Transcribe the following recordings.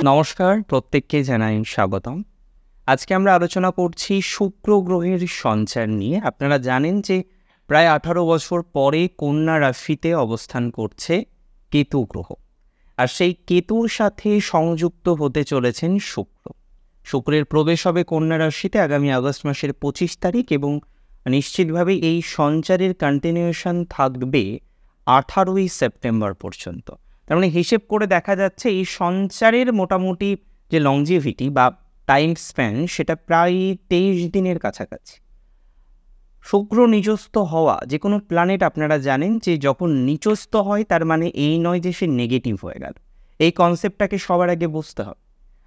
নমস্কার, প্রত্যেককে জানাই স্বাগতম। আজকে আমরা আলোচনা করছি শুক্র গ্রহের সঞ্চার নিয়ে। আপনারা জানেন যে প্রায় 18 বছর পরে কন্যা রাশিতে অবস্থান করছে কেতু গ্রহ, আর সেই কেতুর সাথে সংযুক্ত হতে চলেছেন শুক্র। শুক্রের প্রবেশ হবে কন্যা রাশিতে আগামী আগস্ট মাসের 25 তারিখ এবং নিশ্চিতভাবে এই সঞ্চারের কন্টিনিউশন থাকবে 18ই সেপ্টেম্বর পর্যন্ত। তার মানে হিসেব করে দেখা যাচ্ছে এই সঞ্চারের মোটামুটি যে লংজিভিটি বা টাইম স্প্যান সেটা প্রায় 23 দিনের কাছাকাছি। শুক্র নিচস্থ হওয়া, যে কোনো প্ল্যানেট আপনারা জানেন যে যখন নিচস্থ হয় তার মানে এই নয় যে সে নেগেটিভ হয়ে গেল। এই কনসেপ্টটাকে সবার আগে বুঝতে হবে।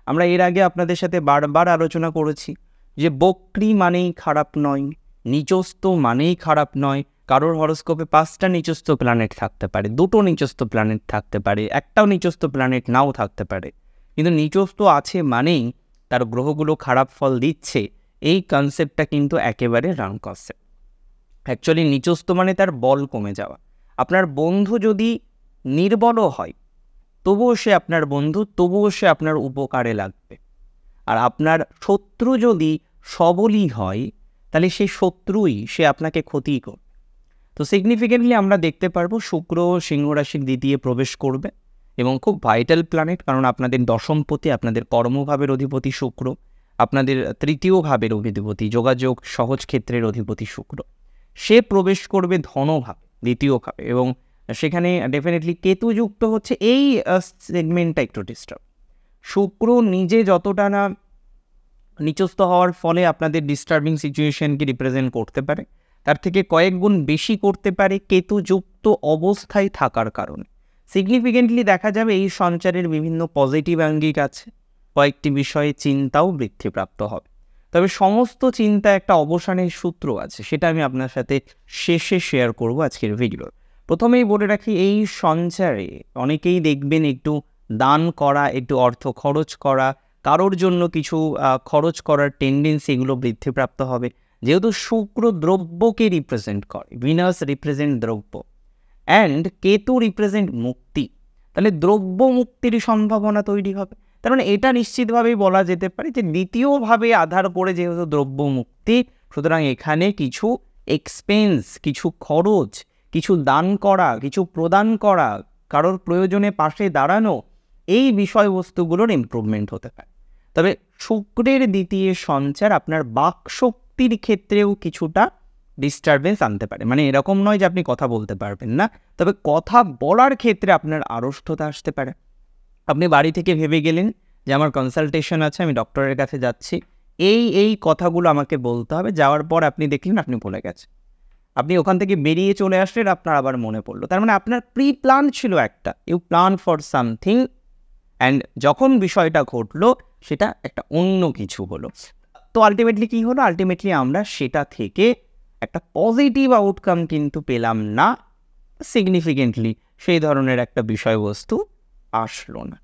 আমরা এর আগে আপনাদের সাথে বারবার আলোচনা করেছি যে বক্রী মানেই খারাপ নয়, নিচস্থ মানেই খারাপ নয়। কারোর হরোস্কোপে 5টা নিচস্থ প্ল্যানেট থাকতে পারে, 2টো নিচস্থ প্ল্যানেট থাকতে পারে, একটাও নিচস্থ প্ল্যানেট নাও থাকতে পারে, কিন্তু নিচস্থ আছে মানেই তার গ্রহগুলো খারাপ ফল দিচ্ছে। এই কনসেপ্টটা কিন্তু একেবারে রাং কনসেপ্ট। অ্যাকচুয়ালি নিচস্থ মানে তার বল কমে যাওয়া। আপনার বন্ধু যদি নির্বলও হয় তবুও সে আপনার বন্ধু, তবুও সে আপনার উপকারে লাগবে। আর আপনার শত্রু যদি সবলই হয় তাহলে সেই শত্রুই সে আপনাকে ক্ষতি করবে। তো সিগনিফিকেন্টলি আমরা দেখতে পারবো শুক্র সিংহ রাশির দ্বিতীয় প্রবেশ করবে এবং খুব ভাইটাল প্ল্যানেট, কারণ আপনাদের দশমপতি, আপনাদের কর্মভাবের অধিপতি শুক্র, আপনাদের তৃতীয় ভাবের অধিপতি, যোগাযোগ সহজ ক্ষেত্রের অধিপতি শুক্র, সে প্রবেশ করবে ধনভাবে, দ্বিতীয় ভাবে, এবং সেখানে ডেফিনেটলি কেতু যুক্ত হচ্ছে। এই সেগমেন্টটা একটু ডিস্টার্ব। শুক্র নিজে যতটা না নিচস্থ হওয়ার ফলে আপনাদের ডিস্টার্বিং সিচুয়েশনকে রিপ্রেজেন্ট করতে পারে, তার থেকে কয়েক গুণ বেশি করতে পারে কেতু যুক্ত অবস্থায় থাকার কারণে। সিগনিফিকেন্টলি দেখা যাবে এই সঞ্চারের বিভিন্ন পজিটিভ আঙ্গিক আছে, কয়েকটি বিষয়ে চিন্তাও বৃদ্ধিপ্রাপ্ত হবে। তবে সমস্ত চিন্তা একটা অবসানের সূত্র আছে, সেটা আমি আপনার সাথে শেষে শেয়ার করব আজকের ভিডিও। প্রথমেই বলে রাখি, এই সঞ্চারে অনেকেই দেখবেন একটু দান করা, একটু অর্থ খরচ করা, কারোর জন্য কিছু খরচ করার টেন্ডেন্সি, এগুলো বৃদ্ধিপ্রাপ্ত হবে। যেহেতু শুক্র দ্রব্যকে রিপ্রেজেন্ট করে, ভিনাস রিপ্রেজেন্ট দ্রব্য অ্যান্ড কেতু রিপ্রেজেন্ট মুক্তি, তাহলে দ্রব্য মুক্তির সম্ভাবনা তৈরি হবে। তার মানে এটা নিশ্চিতভাবেই বলা যেতে পারে যে দ্বিতীয়ভাবে আধার করে যেহেতু দ্রব্য মুক্তি, সুতরাং এখানে কিছু এক্সপেন্স, কিছু খরচ, কিছু দান করা, কিছু প্রদান করা, কারোর প্রয়োজনে পাশে দাঁড়ানো, এই বিষয়বস্তুগুলোর ইমপ্রুভমেন্ট হতে পারে। তবে শুক্রের দ্বিতীয় সঞ্চার আপনার বাকশক্তির ক্ষেত্রেও কিছুটা ডিস্টারবেন্স আনতে পারে। মানে এরকম নয় যে আপনি কথা বলতে পারবেন না, তবে কথা বলার ক্ষেত্রে আপনার আড়ষ্টতা আসতে পারে। আপনি বাড়ি থেকে ভেবে গেলেন যে আমার কনসালটেশন আছে, আমি ডক্টরের কাছে যাচ্ছি, এই কথাগুলো আমাকে বলতে হবে। যাওয়ার পর আপনি দেখলেন আপনি ভুলে গেছেন, আপনি ওখান থেকে বেরিয়ে চলে আসলেন, আপনার আবার মনে পড়লো। তার মানে আপনার প্রি প্ল্যান ছিল একটা, you plan for something, and যখন বিষয়টা ঘটলো সেটা একটা অন্য কিছু হলো। তো আলটিমেটলি কী হলো? আলটিমেটলি আমরা সেটা থেকে একটা পজিটিভ আউটকাম কিন্তু পেলাম না, সিগনিফিকেন্টলি সেই ধরনের একটা বিষয়বস্তু আসলো না।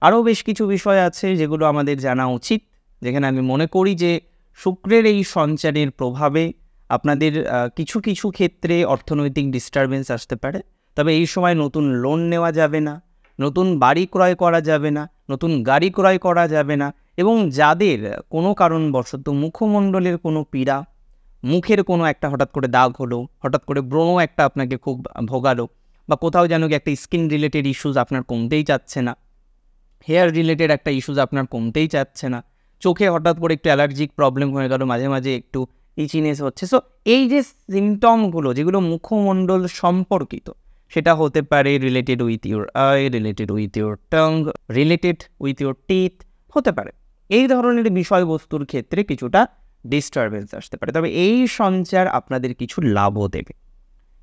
আরও বেশ কিছু বিষয় আছে যেগুলো আমাদের জানা উচিত, যেখানে আমি মনে করি যে শুক্রের এই সঞ্চারের প্রভাবে আপনাদের কিছু কিছু ক্ষেত্রে অর্থনৈতিক ডিস্টারবেন্স আসতে পারে। তবে এই সময় নতুন লোন নেওয়া যাবে না, নতুন বাড়ি ক্রয় করা যাবে না, নতুন গাড়ি ক্রয় করা যাবে না, এবং যাদের কোনো কারণবশত মুখমণ্ডলের কোনো পীড়া, মুখের কোনো একটা হঠাৎ করে দাগ হলো, হঠাৎ করে ব্রণ একটা আপনাকে খুব ভোগালো, বা কোথাও যেন একটা স্কিন রিলেটেড ইস্যুস আপনার কমতেই চাচ্ছে না, হেয়ার রিলেটেড একটা ইস্যুস আপনার কমতেই চাচ্ছে না, চোখে হঠাৎ করে একটু অ্যালার্জিক প্রবলেম হয়ে গেল, মাঝে মাঝে একটু ইচিনেস হচ্ছে। সো এই যে সিমটমগুলো যেগুলো মুখমণ্ডল সম্পর্কিত, সেটা হতে পারে related with your I, related with your tongue, related with your teeth, হতে পারে। এই ধরনের বিষয়বস্তুর ক্ষেত্রে কিছুটা ডিস্টারবেন্স আসতে পারে। তবে এই সঞ্চার আপনাদের কিছু লাভও দেবে,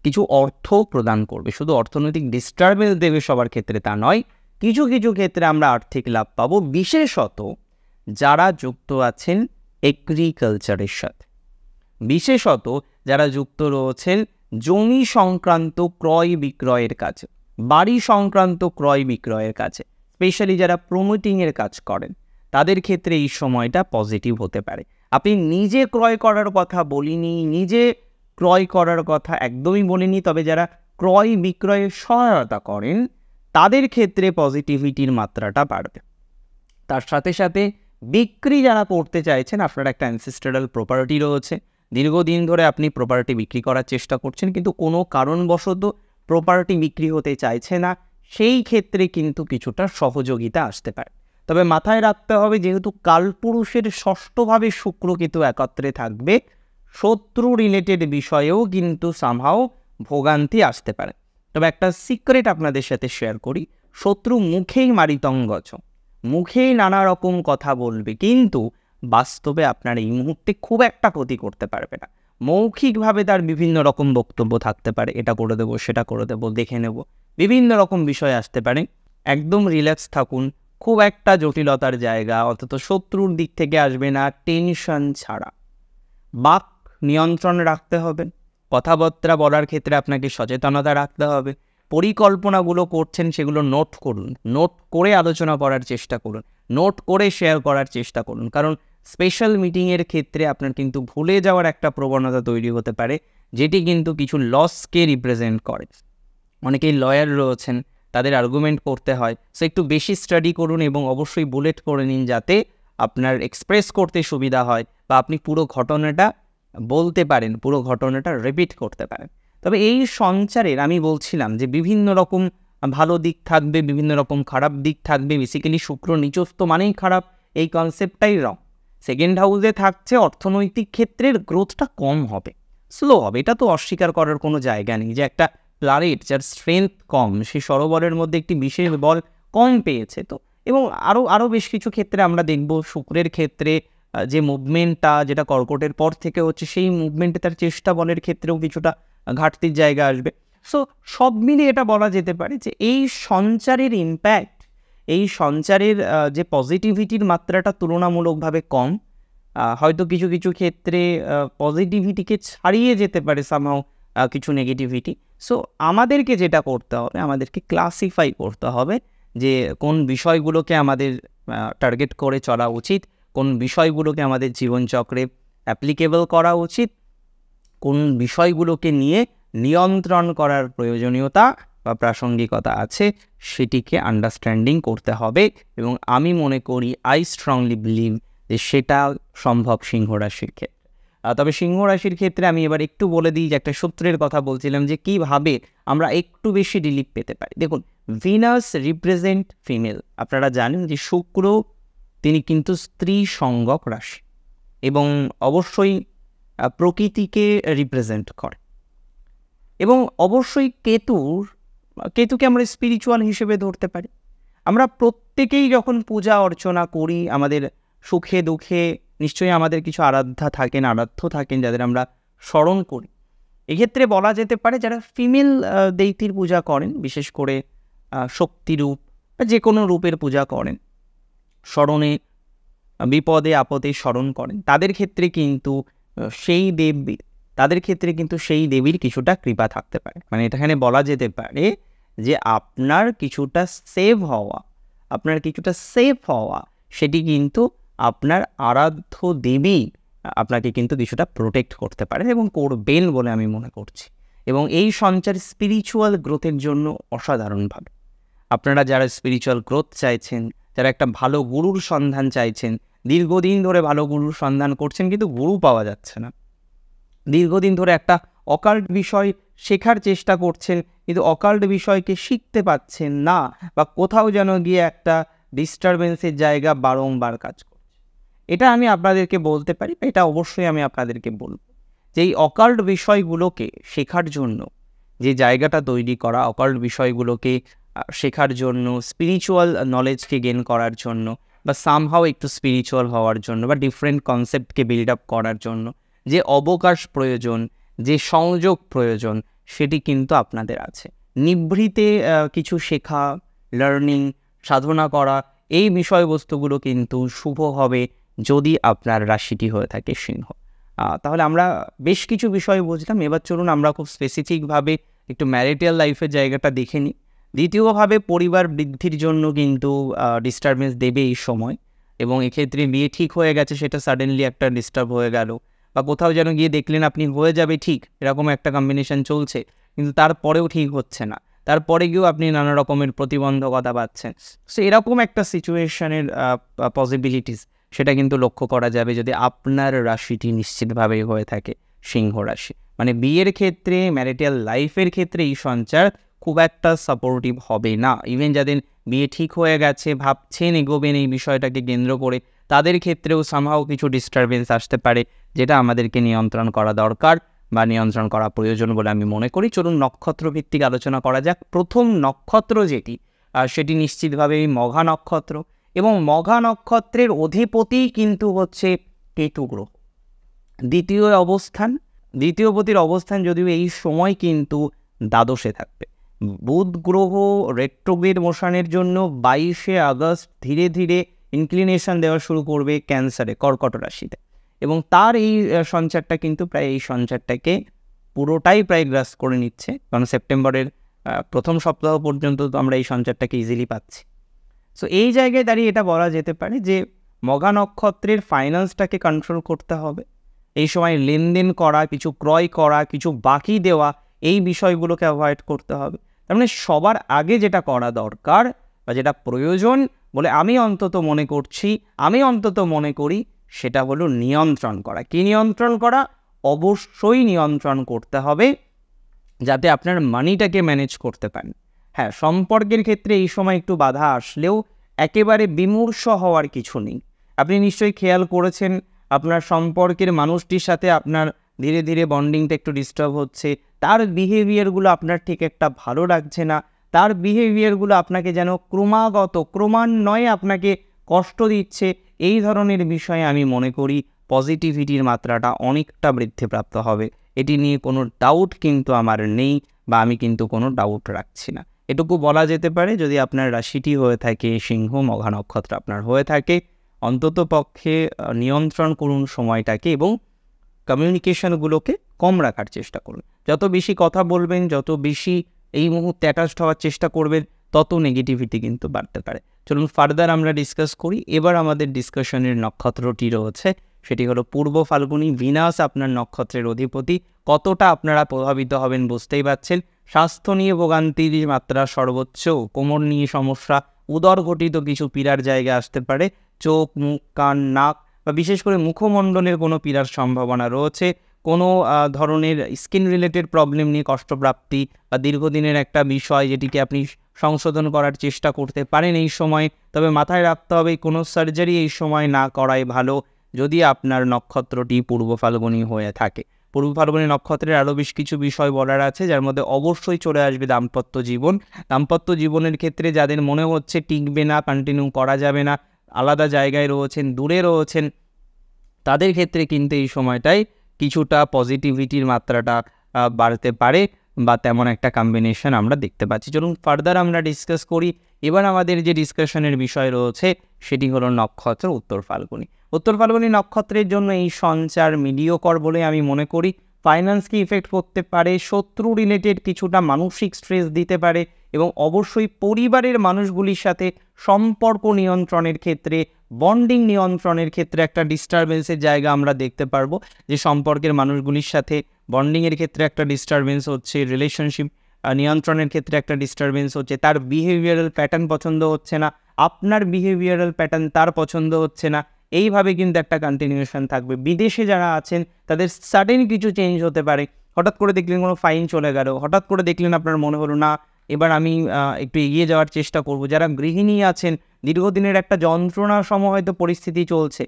কিছু অর্থ প্রদান করবে। শুধু অর্থনৈতিক ডিস্টারবেন্স দেবে সবার ক্ষেত্রে তা নয়, কিছু কিছু ক্ষেত্রে আমরা আর্থিক লাভ পাবো, বিশেষত যারা যুক্ত আছেন এগ্রিকালচারের সাথে, বিশেষত যারা যুক্ত রয়েছেন জমি সংক্রান্ত ক্রয় বিক্রয়ের কাজে, বাড়ি সংক্রান্ত ক্রয় বিক্রয়ের কাজে, স্পেশালি যারা প্রমোটিংয়ের কাজ করেন, তাদের ক্ষেত্রে এই সময়টা পজিটিভ হতে পারে। আপনি নিজে ক্রয় করার কথা বলিনি, নিজে ক্রয় করার কথা একদমই বলিনি, তবে যারা ক্রয় বিক্রয়ে সহায়তা করেন তাদের ক্ষেত্রে পজিটিভিটির মাত্রাটা বাড়বে। তার সাথে সাথে বিক্রি যারা করতে চাইছেন, আপনার একটা অ্যানসেস্ট্রাল প্রপার্টি রয়েছে, দীর্ঘদিন ধরে আপনি প্রপার্টি বিক্রি করার চেষ্টা করছেন কিন্তু কোনো কারণবশত প্রপার্টি বিক্রি হতে চাইছে না, সেই ক্ষেত্রে কিন্তু কিছুটা সহযোগিতা আসতে পারে। তবে মাথায় রাখতে হবে, যেহেতু কালপুরুষের ষষ্ঠভাবে শুক্র কিন্তু একত্রে থাকবে, শত্রু রিলেটেড বিষয়েও কিন্তু সামহাও ভোগান্তি আসতে পারে। তবে একটা সিক্রেট আপনাদের সাথে শেয়ার করি, শত্রু মুখেই মারিতঙ্গজ, মুখেই নানা রকম কথা বলবে, কিন্তু বাস্তবে আপনার এই মুহূর্তে খুব একটা ক্ষতি করতে পারবে না। মৌখিকভাবে তার বিভিন্ন রকম বক্তব্য থাকতে পারে, এটা করে দেবো, সেটা করে দেবো, দেখে নেব, বিভিন্ন রকম বিষয় আসতে পারে। একদম রিল্যাক্স থাকুন, খুব একটা জটিলতার জায়গা অন্তত শত্রুর দিক থেকে আসবে না, টেনশন ছাড়া। বাক নিয়ন্ত্রণ রাখতে হবে, কথাবার্তা বলার ক্ষেত্রে আপনাকে সচেতনতা রাখতে হবে। পরিকল্পনাগুলো করছেন সেগুলো নোট করুন, নোট করে আলোচনা করার চেষ্টা করুন, নোট করে শেয়ার করার চেষ্টা করুন, কারণ স্পেশাল মিটিংয়ের ক্ষেত্রে আপনার কিন্তু ভুলে যাওয়ার একটা প্রবণতা তৈরি হতে পারে, যেটি কিন্তু কিছু লসকে রিপ্রেজেন্ট করে। অনেকেই লয়ার রয়েছেন, তাদের আর্গুমেন্ট করতে হয়, সো একটু বেশি স্টাডি করুন এবং অবশ্যই বুলেট করে নিন, যাতে আপনার এক্সপ্রেস করতে সুবিধা হয় বা আপনি পুরো ঘটনাটা বলতে পারেন, পুরো ঘটনাটা রিপিট করতে পারেন। তবে এই সঞ্চারের আমি বলছিলাম যে বিভিন্ন রকম ভালো দিক থাকবে, বিভিন্ন রকম খারাপ দিক থাকবে। বেসিক্যালি শুক্র নিচস্থ মানেই খারাপ, এই কনসেপ্টটাই রং। সেকেন্ড হাউসে থাকছে, অর্থনৈতিক ক্ষেত্রের গ্রোথটা কম হবে, স্লো হবে, এটা তো অস্বীকার করার কোনো জায়গা নেই। যে একটা প্ল্যানেট যার স্ট্রেংথ কম, সে সরোবরের মধ্যে একটি বিশেষ বল কম পেয়েছে, তো এবং আরও বেশ কিছু ক্ষেত্রে আমরা দেখব শুক্রের ক্ষেত্রে যে মুভমেন্টটা, যেটা কর্কটের পর থেকে হচ্ছে, সেই মুভমেন্টে তার চেষ্টা বলের ক্ষেত্রেও কিছুটা ঘাটতির জায়গা আসবে। সো সব মিলিয়ে এটা বলা যেতে পারে যে এই সঞ্চারের ইম্প্যাক্ট, এই সঞ্চারের যে পজিটিভিটির মাত্রাটা তুলনামূলকভাবে কম, হয়তো কিছু কিছু ক্ষেত্রে পজিটিভিটিকে ছাড়িয়ে যেতে পারে সামহাও কিছু নেগেটিভিটি। সো আমাদেরকে যেটা করতে হবে, আমাদেরকে ক্লাসিফাই করতে হবে যে কোন বিষয়গুলোকে আমাদের টার্গেট করে চলা উচিত, কোন বিষয়গুলোকে আমাদের জীবনচক্রে অ্যাপ্লিকেবল করা উচিত, কোন বিষয়গুলোকে নিয়ে নিয়ন্ত্রণ করার প্রয়োজনীয়তা বা প্রাসঙ্গিকতা আছে, সেটিকে আন্ডারস্ট্যান্ডিং করতে হবে। এবং আমি মনে করি, আই স্ট্রংলি বিলিভ যে সেটা সম্ভব সিংহ রাশির ক্ষেত্রে। তবে সিংহ রাশির ক্ষেত্রে আমি এবার একটু বলে দিই, যে একটা সূত্রের কথা বলছিলাম, যে কীভাবে আমরা একটু বেশি রিলিফ পেতে পারি। দেখুন, ভিনাস রিপ্রেজেন্ট ফিমেল। আপনারা জানেন যে শুক্র তিনি কিন্তু স্ত্রী সঙ্গক রাশি এবং অবশ্যই প্রকৃতিকে রিপ্রেজেন্ট করে। এবং অবশ্যই কেতুকে আমরা স্পিরিচুয়াল হিসেবে ধরতে পারি। আমরা প্রত্যেকেই যখন পূজা অর্চনা করি, আমাদের সুখে দুঃখে নিশ্চয়ই আমাদের কিছু আরাধ্যা থাকেন, আরাধ্য থাকেন, যাদের আমরা স্মরণ করি। এক্ষেত্রে বলা যেতে পারে, যারা ফিমেল দেবতীর পূজা করেন, বিশেষ করে শক্তিরূপ বা যে কোনো রূপের পূজা করেন, স্মরণে বিপদে আপদে স্মরণ করেন, তাদের ক্ষেত্রে কিন্তু সেই দেবীর কিছুটা কৃপা থাকতে পারে। মানে এখানে বলা যেতে পারে যে আপনার কিছুটা সেফ হওয়া, সেটি কিন্তু আপনার আরাধ্য দেবী আপনাকে কিন্তু কিছুটা প্রোটেক্ট করতে পারে এবং করবেন বলে আমি মনে করছি। এবং এই সঞ্চার স্পিরিচুয়াল গ্রোথের জন্য অসাধারণভাবে, আপনারা যারা স্পিরিচুয়াল গ্রোথ চাইছেন, যারা একটা ভালো গুরুর সন্ধান চাইছেন, দীর্ঘদিন ধরে ভালো গুরুর সন্ধান করছেন কিন্তু গুরু পাওয়া যাচ্ছে না, দীর্ঘদিন ধরে একটা অকাল্ট বিষয় শেখার চেষ্টা করছেন কিন্তু অকাল্ট বিষয়কে শিখতে পাচ্ছেন না, বা কোথাও যেন গিয়ে একটা ডিস্টারবেন্সের জায়গা বারংবার কাজ করছে, এটা আমি আপনাদেরকে বলতে পারি, এটা অবশ্যই আমি আপনাদেরকে বলব যে এই অকাল্ট বিষয়গুলোকে শেখার জন্য যে জায়গাটা তৈরি করা, অকাল্ট বিষয়গুলোকে শেখার জন্য, স্পিরিচুয়াল নলেজকে গেন করার জন্য, বা সামহাও একটু স্পিরিচুয়াল হওয়ার জন্য, বা ডিফারেন্ট কনসেপ্টকে বিল্ড আপ করার জন্য যে অবকাশ প্রয়োজন, যে সংযোগ প্রয়োজন, সেটি কিন্তু আপনাদের আছে। নিভৃতে কিছু শেখা, লার্নিং, সাধনা করা, এই বিষয়বস্তুগুলো কিন্তু শুভ হবে যদি আপনার রাশিটি হয়ে থাকে সিংহ। তাহলে আমরা বেশ কিছু বিষয় বুঝলাম। এবার চলুন আমরা খুব স্পেসিফিকভাবে একটু ম্যারিটাল লাইফের জায়গাটা দেখে নিই। দ্বিতীয়ভাবে পরিবার বৃদ্ধির জন্য কিন্তু ডিস্টারবেন্স দেবে এই সময়, এবং এক্ষেত্রে বিয়ে ঠিক হয়ে গেছে, সেটা সাডেনলি একটা ডিস্টার্ব হয়ে গেল, বা কোথাও যেন গিয়ে দেখলেন আপনি হয়ে যাবে ঠিক, এরকম একটা কম্বিনেশন চলছে কিন্তু তারপরেও ঠিক হচ্ছে না, তারপরে গিয়েও আপনি নানা রকমের প্রতিবন্ধকতা পাচ্ছেন। সো এরকম একটা সিচুয়েশনের পসিবিলিটিস সেটা কিন্তু লক্ষ্য করা যাবে যদি আপনার রাশিটি নিশ্চিতভাবেই হয়ে থাকে সিংহ রাশি। মানে বিয়ের ক্ষেত্রে, ম্যারিটাল লাইফের ক্ষেত্রে এই সঞ্চার খুব একটা সাপোর্টিভ হবে না। ইভেন যাদের বিয়ে ঠিক হয়ে গেছে, ভাবছেন এগোবেন এই বিষয়টাকে কেন্দ্র করে, তাদের ক্ষেত্রেও সামহাও কিছু ডিস্টারবেন্স আসতে পারে, যেটা আমাদেরকে নিয়ন্ত্রণ করা দরকার বা নিয়ন্ত্রণ করা প্রয়োজন বলে আমি মনে করি। চলুন নক্ষত্র ভিত্তিক আলোচনা করা যাক। প্রথম নক্ষত্র যেটি, সেটি নিশ্চিতভাবেই মঘা নক্ষত্র, এবং মঘা নক্ষত্রের অধিপতি কিন্তু হচ্ছে কেতু গ্রহ। দ্বিতীয় পতির অবস্থান যদিও এই সময় কিন্তু দ্বাদশে থাকবে। বুধ গ্রহ রেট্রোগ্রেড মোশনের জন্য 22শে আগস্ট ধীরে ধীরে ইনক্লিনেশন দেওয়া শুরু করবে ক্যান্সারে, কর্কট রাশিতে, এবং তার এই সঞ্চারটা কিন্তু প্রায় এই সঞ্চারটাকে পুরোটাই প্রায় গ্রাস করে নিচ্ছে, কারণ সেপ্টেম্বরের প্রথম সপ্তাহ পর্যন্ত তো আমরা এই সঞ্চারটাকে ইজিলি পাচ্ছি। সো এই জায়গায় দাঁড়িয়ে এটা বলা যেতে পারে যে মঘা নক্ষত্রের ফাইন্যান্সটাকে কন্ট্রোল করতে হবে। এই সময় লেনদেন করা, কিছু ক্রয় করা, কিছু বাকি দেওয়া, এই বিষয়গুলোকে অ্যাভয়েড করতে হবে। তার মানে সবার আগে যেটা করা দরকার বা যেটা প্রয়োজন বলে আমি অন্তত মনে করি সেটা হলো নিয়ন্ত্রণ করা। কি নিয়ন্ত্রণ করা? অবশ্যই নিয়ন্ত্রণ করতে হবে যাতে আপনার মানিটাকে ম্যানেজ করতে পারেন। হ্যাঁ, সম্পর্কের ক্ষেত্রে এই সময় একটু বাধা আসলেও একেবারে বিমূর্ষ হওয়ার কিছু নেই। আপনি নিশ্চয়ই খেয়াল করেছেন আপনার সম্পর্কের মানুষটির সাথে আপনার ধীরে ধীরে বন্ডিংটা একটু ডিস্টার্ব হচ্ছে, তার বিহেভিয়ারগুলো আপনার ঠিক একটা ভালো লাগছে না, তার বিহেভিয়ারগুলো আপনাকে যেন ক্রমান্বয়ে আপনাকে কষ্ট দিচ্ছে। এই ধরনের বিষয়ে আমি মনে করি পজিটিভিটির মাত্রাটা অনেকটা বৃদ্ধিপ্রাপ্ত হবে। এটি নিয়ে কোনো ডাউট কিন্তু আমার নেই, বা আমি কিন্তু কোনো ডাউট রাখছি না। এটুকু বলা যেতে পারে, যদি আপনার রাশিটি হয়ে থাকে সিংহ, মঘা নক্ষত্র আপনার হয়ে থাকে, অন্তত পক্ষে নিয়ন্ত্রণ করুন সময়টাকে এবং কমিউনিকেশনগুলোকে কম রাখার চেষ্টা করুন। যত বেশি কথা বলবেন, যত বেশি এই মুহূর্তে অ্যাটাচড হওয়ার চেষ্টা করবেন, তত নেগেটিভিটি কিন্তু বাড়তে পারে। চলুন ফার্দার আমরা ডিসকাস করি। এবার আমাদের ডিসকাশনের নক্ষত্রটি রয়েছে, সেটি হলো পূর্ব ফাল্গুনী। ভিনাস আপনার নক্ষত্রের অধিপতি। কতটা আপনারা প্রভাবিত হবেন বুঝতেই পারছেন। স্বাস্থ্য নিয়ে ভোগান্তির মাত্রা সর্বোচ্চ, কোমর নিয়ে সমস্যা, উদর ঘটিত কিছু পীড়ার জায়গা আসতে পারে, চোখ, মুখ, কান, নাক বা বিশেষ করে মুখমণ্ডলের কোনো পীড়ার সম্ভাবনা রয়েছে, কোনো ধরনের স্কিন রিলেটেড প্রবলেম নিয়ে কষ্টপ্রাপ্তি বা দীর্ঘদিনের একটা বিষয় যেটিকে আপনি সংশোধন করার চেষ্টা করতে পারেন এই সময়। তবে মাথায় রাখতে হবে কোনো সার্জারি এই সময় না করাই ভালো যদি আপনার নক্ষত্রটি পূর্ব ফাল্গুনী হয়ে থাকে। পূর্ব ফাল্গুনী নক্ষত্রের আরও বেশ কিছু বিষয় বলার আছে, যার মধ্যে অবশ্যই চলে আসবে দাম্পত্য জীবন। দাম্পত্য জীবনের ক্ষেত্রে যাদের মনে হচ্ছে টিকবে না, কন্টিনিউ করা যাবে না, আলাদা জায়গায় রয়েছেন, দূরে রয়েছেন, তাদের ক্ষেত্রে কিন্তু এই সময়টায় কিছুটা পজিটিভিটির মাত্রাটা বাড়তে পারে বা তেমন একটা কম্বিনেশন আমরা দেখতে পাচ্ছি। চলুন ফার্দার আমরা ডিসকাস করি। এবার আমাদের যে ডিসকাশনের বিষয় রয়েছে সেটি হলো নক্ষত্র উত্তর ফাল্গুনী নক্ষত্রের জন্য এই সঞ্চার মিডিওকর বলে আমি মনে করি। ফাইন্যান্সকে ইফেক্ট করতে পারে, শত্রু রিলেটেড কিছুটা মানসিক স্ট্রেস দিতে পারে, এবং অবশ্যই পরিবারের মানুষগুলির সাথে সম্পর্ক নিয়ন্ত্রণের ক্ষেত্রে, বন্ডিং নিয়ন্ত্রণের ক্ষেত্রে একটা ডিস্টারবেন্সের জায়গা আমরা দেখতে পারবো। যে সম্পর্কের মানুষগুলির সাথে বন্ডিংয়ের ক্ষেত্রে একটা ডিস্টারবেন্স হচ্ছে, রিলেশনশিপ নিয়ন্ত্রণের ক্ষেত্রে একটা ডিস্টারবেন্স হচ্ছে, তার বিহেভিয়ারাল প্যাটার্ন পছন্দ হচ্ছে না, আপনার বিহেভিয়ারাল প্যাটার্ন তার পছন্দ হচ্ছে না, এইভাবে কিন্তু একটা কন্টিনিউশন থাকবে। বিদেশে যারা আছেন তাদের সাডেন কিছু চেঞ্জ হতে পারে। হঠাৎ করে দেখলেন কোনো ফাইন চলে গেল, হঠাৎ করে দেখলেন আপনার মনে হলো না এবার আমি একটু এগিয়ে যাওয়ার চেষ্টা করব। যারা গৃহিণী আছেন, দীর্ঘদিনের একটা যন্ত্রণা সম হয়তো পরিস্থিতি চলছে,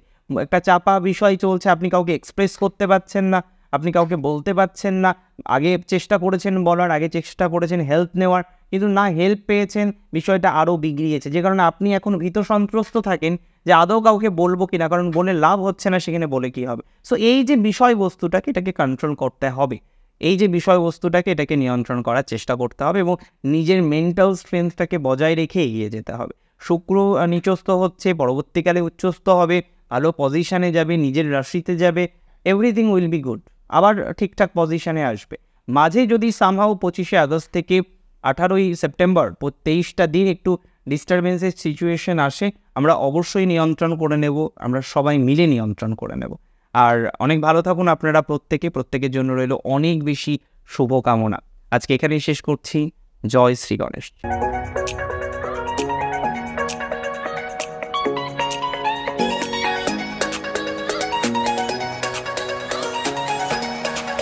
একটা চাপা বিষয় চলছে, আপনি কাউকে এক্সপ্রেস করতে পারছেন না, আপনি কাউকে বলতে পারছেন না। আগে চেষ্টা করেছেন বলার, আগে চেষ্টা করেছেন হেল্প নেওয়ার, কিন্তু না হেল্প পেয়েছেন, বিষয়টা আরও বিগড়িয়েছে, যে কারণে আপনি এখন ভীত সন্ত্রস্ত থাকেন যে আদৌ কাউকে বলবো কিনা, কারণ বলে লাভ হচ্ছে না, সেখানে বলে কী হবে। সো এই যে বিষয়বস্তুটাকে, এটাকে কন্ট্রোল করতে হবে, এটাকে নিয়ন্ত্রণ করার চেষ্টা করতে হবে এবং নিজের মেন্টাল স্ট্রেংথটাকে বজায় রেখে এগিয়ে যেতে হবে। শুক্র নিচস্থ হচ্ছে, পরবর্তীকালে উচ্চস্থ হবে, ভালো পজিশানে যাবে, নিজের রাশিতে যাবে, এভরিথিং উইল বি গুড, আবার ঠিকঠাক পজিশানে আসবে। মাঝে যদি সামহাও 25শে আগস্ট থেকে 18ই সেপ্টেম্বর 23টা দিন একটু ডিস্টারবেন্সের সিচুয়েশন আসে, আমরা অবশ্যই নিয়ন্ত্রণ করে নেব, আমরা সবাই মিলে নিয়ন্ত্রণ করে নেব। আর অনেক ভালো থাকুন আপনারা প্রত্যেকের জন্য রইল অনেক বেশি শুভকামনা। আজকে এখানেই শেষ করছি। জয় শ্রী গণেশ।